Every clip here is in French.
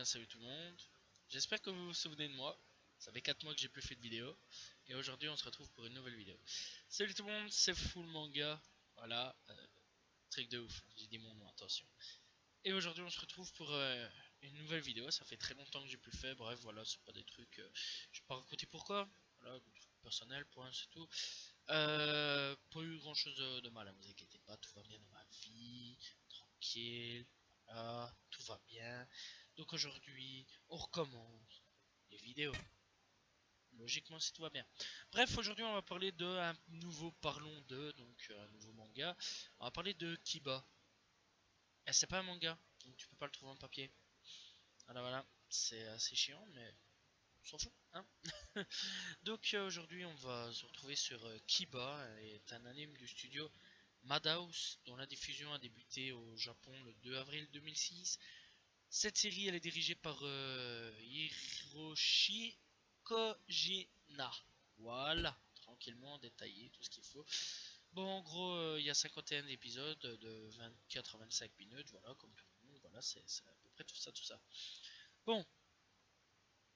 salut tout le monde. J'espère que vous vous souvenez de moi. Ça fait 4 mois que j'ai plus fait de vidéo. Et aujourd'hui on se retrouve pour une nouvelle vidéo. Salut tout le monde, c'est Full Manga. Voilà, truc de ouf, j'ai dit mon nom, attention. Et aujourd'hui on se retrouve pour une nouvelle vidéo. Ça fait très longtemps que j'ai plus fait. Bref, voilà, c'est pas des trucs... je vais pas raconter pourquoi. Voilà, des trucs personnels, point, c'est tout. Pas eu grand chose de mal, ne vous inquiétez pas, tout va bien dans ma vie, tranquille, voilà, tout va bien. Donc aujourd'hui, on recommence les vidéos. Logiquement, si tout va bien. Bref, aujourd'hui, on va parler d'un nouveau Parlons de, donc un nouveau manga. On va parler de Kiba. Et c'est pas un manga, donc tu peux pas le trouver en papier. Voilà, c'est assez chiant, mais on s'en fout, hein. Donc aujourd'hui on va se retrouver sur Kiba, est un anime du studio Madhouse dont la diffusion a débuté au Japon le 2 avril 2006. Cette série elle est dirigée par Hiroshi Kojina. Voilà, tranquillement détaillé tout ce qu'il faut. Bon en gros il y a 51 épisodes de 24 à 25 minutes, voilà comme tout le monde, voilà c'est à peu près tout ça. Bon,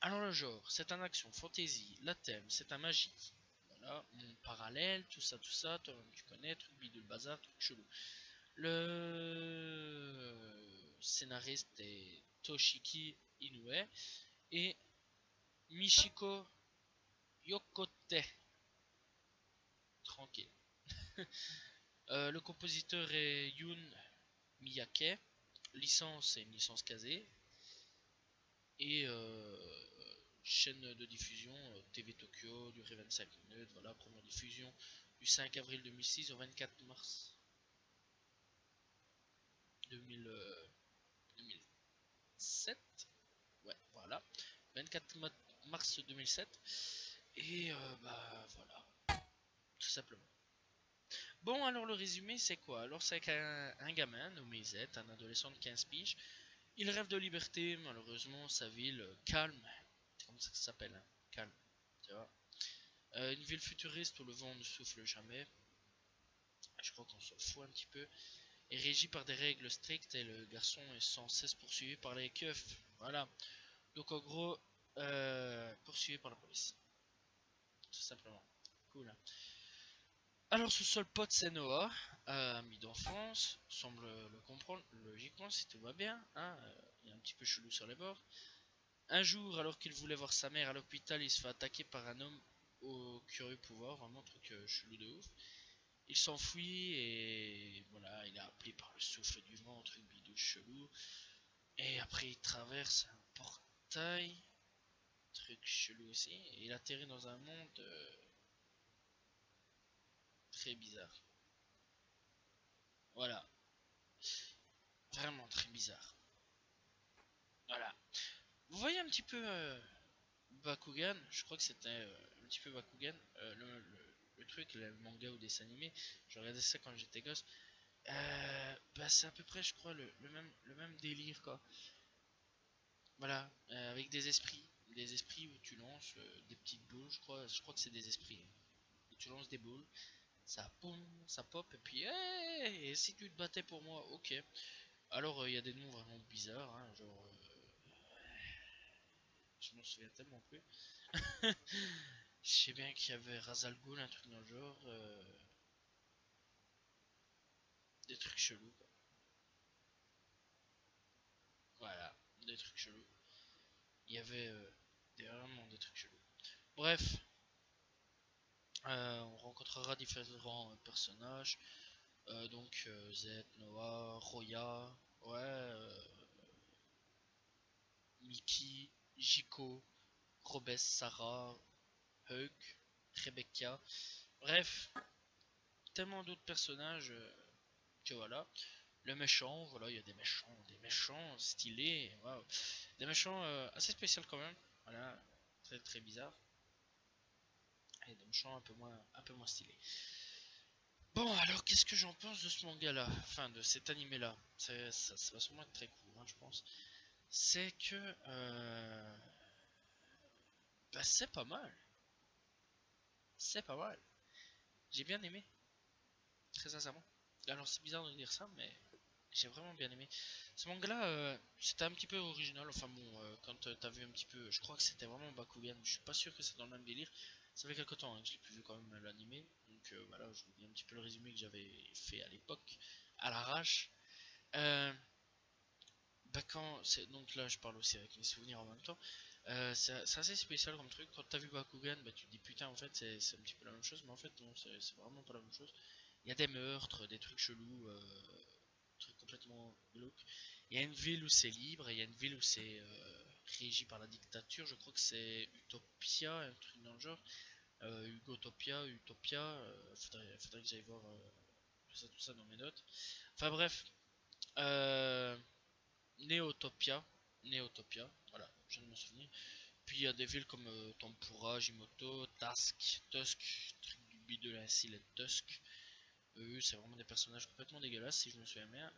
alors le genre, c'est un action, fantasy, la thème, c'est un magique. Voilà, monde parallèle, tout ça, toi tu connais, truc bidule bazar, truc chelou. Le scénariste est Toshiki Inoue et Michiko Yokote. Tranquille. Le compositeur est Yun Miyake. Licence, c'est une licence casée. Et chaîne de diffusion TV Tokyo, durée 25 minutes, voilà, première diffusion du 5 avril 2006 au 24 mars 2007, ouais, voilà, 24 mars 2007, et bah voilà, tout simplement. Bon, alors le résumé c'est quoi? Alors c'est qu'un gamin nommé Z, un adolescent de 15 piges, il rêve de liberté, malheureusement sa ville calme, c'est comme ça que ça s'appelle, hein, calme, tu vois. Une ville futuriste où le vent ne souffle jamais, je crois qu'on s'en fout un petit peu, est régie par des règles strictes et le garçon est sans cesse poursuivi par les keufs. Voilà. Donc en gros, poursuivi par la police. Tout simplement. Cool. Alors ce seul pote c'est Noah, ami d'enfance, semble le comprendre logiquement si tout va bien, hein, il est un petit peu chelou sur les bords. Un jour, alors qu'il voulait voir sa mère à l'hôpital, il se fait attaquer par un homme au curieux pouvoir, vraiment truc chelou de ouf. Il s'enfuit et voilà, il est appelé par le souffle du vent, truc bidou chelou. Et après il traverse un portail, truc chelou aussi, et il atterrit dans un monde très bizarre. Voilà, vraiment très bizarre. Voilà. Vous voyez un petit peu Bakugan, je crois que c'était un petit peu Bakugan, le truc, le manga ou dessin animé, je regardais ça quand j'étais gosse. Bah c'est à peu près je crois le même délire quoi. Voilà, avec des esprits où tu lances des petites boules, je crois que c'est des esprits. Et tu lances des boules, ça boum, ça pop, et puis hey, et si tu te battais pour moi, ok. Alors il y a des noms vraiment bizarres, hein, genre, je m'en souviens tellement plus. Je sais bien qu'il y avait Razal Ghul, un truc dans le genre, des trucs chelous, quoi. Voilà, des trucs chelous. Il y avait vraiment des trucs chelous. Bref, on rencontrera différents personnages. Donc Z, Noah, Roya, ouais, Mickey, Jiko, Robes, Sarah, Hug, Rebecca. Bref, tellement d'autres personnages que voilà. Le méchant, voilà, il y a des méchants stylés, waouh. Des méchants assez spéciaux quand même, voilà, très très bizarre. Et des méchants un peu moins stylés. Bon, alors qu'est-ce que j'en pense de ce manga-là, enfin de cet animé-là? Ça va sûrement être très court, hein, je pense. C'est que bah, c'est pas mal. C'est pas mal. J'ai bien aimé, très sincèrement. Alors c'est bizarre de dire ça, mais j'ai vraiment bien aimé. Ce manga-là, c'était un petit peu original. Enfin bon, quand t'as vu un petit peu, je crois que c'était vraiment Bakugan. Je suis pas sûr que c'est dans le même délire. Ça fait quelques temps hein, que je l'ai plus vu quand même l'animé. Donc voilà, je vous dis un petit peu le résumé que j'avais fait à l'époque, à l'arrache. Euh, Bah quand c'est donc là je parle aussi avec mes souvenirs en même temps. C'est assez spécial comme truc. Quand t'as vu Bakugan, bah tu te dis putain en fait c'est un petit peu la même chose, mais en fait non c'est vraiment pas la même chose. Il y a des meurtres, des trucs chelous, trucs complètement glauques. Il y a une ville où c'est libre et il y a une ville où c'est régi par la dictature. Je crois que c'est Utopia, un truc dans le genre. Utopia, faudrait que j'aille voir tout ça dans mes notes. Enfin bref, euh, Neotopia. Neotopia, voilà, je viens de m'en souvenir. Puis il y a des villes comme Tempura, Jimoto, Tusk, truc du bidule ainsi, les Tusk. Eux, c'est vraiment des personnages complètement dégueulasses, si je me souviens bien.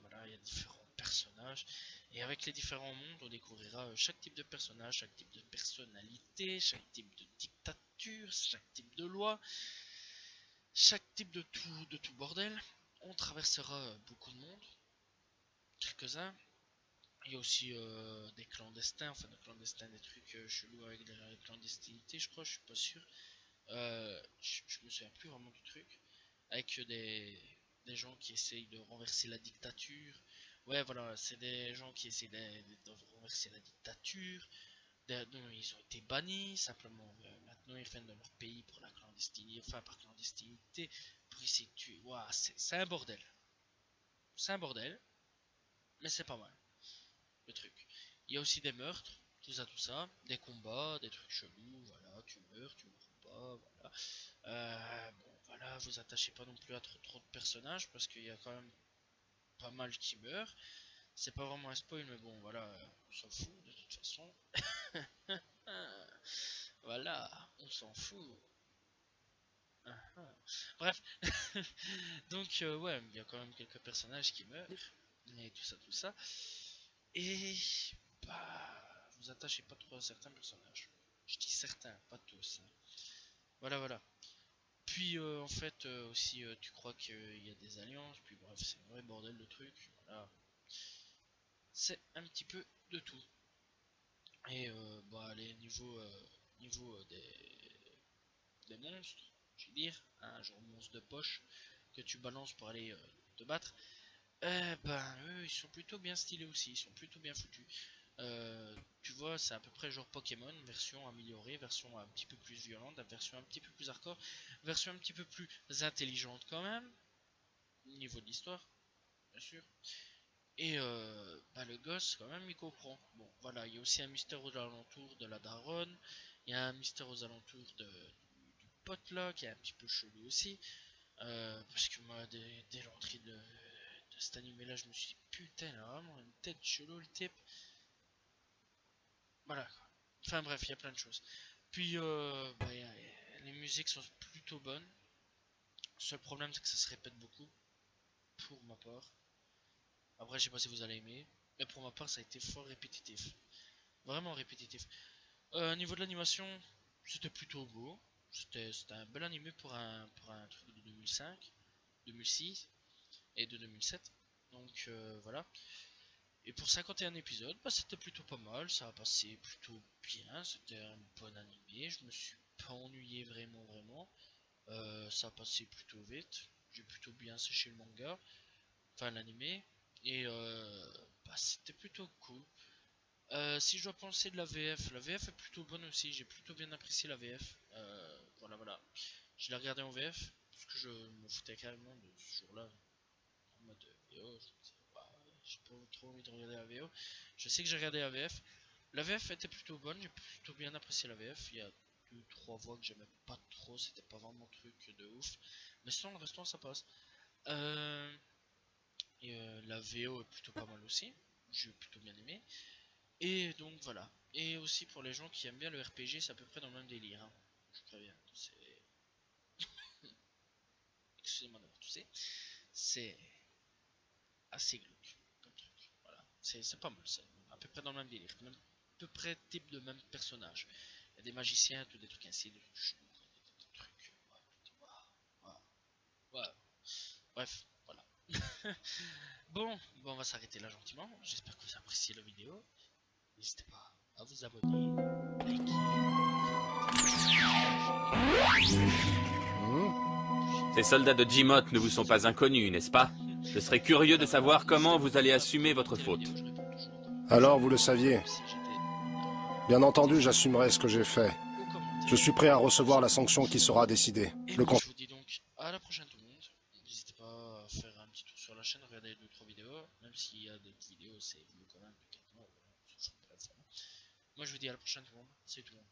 Voilà, il y a différents personnages. Et avec les différents mondes, on découvrira chaque type de personnage, chaque type de personnalité, chaque type de dictature, chaque type de loi, chaque type de tout bordel. On traversera beaucoup de mondes, quelques-uns. Il y a aussi des clandestins, enfin des clandestins, des trucs chelous avec des clandestinités, je crois, je suis pas sûr. Je me souviens plus vraiment du truc. Avec des gens qui essayent de renverser la dictature. Ouais, voilà, c'est des gens qui essayent de renverser la dictature. Non, ils ont été bannis, simplement. Maintenant, ils reviennent dans leur pays pour la clandestinité, enfin par clandestinité, pour essayer de tuer. Ouah, c'est un bordel. C'est un bordel, mais c'est pas mal. Le truc. Il y a aussi des meurtres, tout ça, des combats, des trucs chelous, voilà, tu meurs pas, voilà. Bon, voilà, vous attachez pas non plus à trop de personnages parce qu'il y a quand même pas mal qui meurent. C'est pas vraiment un spoil, mais bon, voilà, on s'en fout de toute façon. Voilà, on s'en fout. Bref, donc ouais, il y a quand même quelques personnages qui meurent, et tout ça. Et bah, vous attachez pas trop à certains personnages. Je dis certains, pas tous, hein. Voilà, voilà. Puis en fait aussi tu crois qu'il y a des alliances, puis bref c'est un vrai bordel de trucs, voilà. C'est un petit peu de tout. Et bah les niveaux des monstres, je veux dire, un genre monstre de poche que tu balances pour aller te battre. Ben eux ils sont plutôt bien stylés aussi, ils sont plutôt bien foutus. Tu vois, c'est à peu près genre Pokémon, version améliorée, version un petit peu plus violente, version un petit peu plus hardcore, version un petit peu plus intelligente quand même, niveau de l'histoire, bien sûr. Et bah, le gosse, quand même, il comprend. Bon, voilà, il y a aussi un mystère aux alentours de la daronne, il y a un mystère aux alentours du pote là, qui est un petit peu chelou aussi. Parce que moi, dès l'entrée de cet animé là, je me suis dit, putain, il a vraiment une tête chelou le type. Voilà quoi. Enfin bref, il y a plein de choses. Puis bah, les musiques sont plutôt bonnes. Le seul problème c'est que ça se répète beaucoup, pour ma part. Après je sais pas si vous allez aimer, mais pour ma part ça a été fort répétitif. Vraiment répétitif. Au niveau de l'animation, c'était plutôt beau. C'était un bel animé pour un truc de 2005, 2006 et de 2007. Donc voilà. Et pour 51 épisodes, bah, c'était plutôt pas mal, ça a passé plutôt bien, c'était un bon animé, je me suis pas ennuyé vraiment. Ça a passé plutôt vite, j'ai plutôt bien séché le manga, enfin l'animé, et bah, c'était plutôt cool. Si je dois penser de la VF est plutôt bonne aussi, j'ai plutôt bien apprécié la VF. Voilà. Je l'ai regardé en VF, parce que je me foutais carrément de ce jour-là, en mode VO, je me disais, bah, j'ai pas trop envie de regarder la VO. Je sais que j'ai regardé la VF. La VF était plutôt bonne, j'ai plutôt bien apprécié la VF. Il y a deux, trois voix que j'aimais pas trop, c'était pas vraiment un truc de ouf. Mais sinon, le restant, ça passe. Euh, et la VO est plutôt pas mal aussi, j'ai plutôt bien aimé. Et donc voilà. Et aussi pour les gens qui aiment bien le RPG, c'est à peu près dans le même délire, hein. Je préviens. Excusez-moi d'avoir toussé. C'est assez glauque comme truc. Voilà. C'est pas mal, c'est à peu près dans le même délire. Même, à peu près type de même personnage. Il y a des magiciens, tout des trucs ainsi, des trucs. Ouais, ouais. Bref, voilà. Bon, on va s'arrêter là gentiment. J'espère que vous appréciez la vidéo. N'hésitez pas à vous abonner, liker. Ces soldats de Jimoth ne vous sont pas inconnus, n'est-ce pas? Je serais curieux de savoir comment vous allez assumer votre faute. Alors, vous le saviez. Bien entendu, j'assumerai ce que j'ai fait. Je suis prêt à recevoir la sanction qui sera décidée. Et Le moi, je vous dis donc à la prochaine tout le monde. N'hésitez pas à faire un petit tour sur la chaîne, regarder 2-3 vidéos. Même s'il y a des vidéos, c'est mieux quand même que quelqu'un. Voilà, ça intéresse. Moi, je vous dis à la prochaine tout le monde. Salut tout le monde.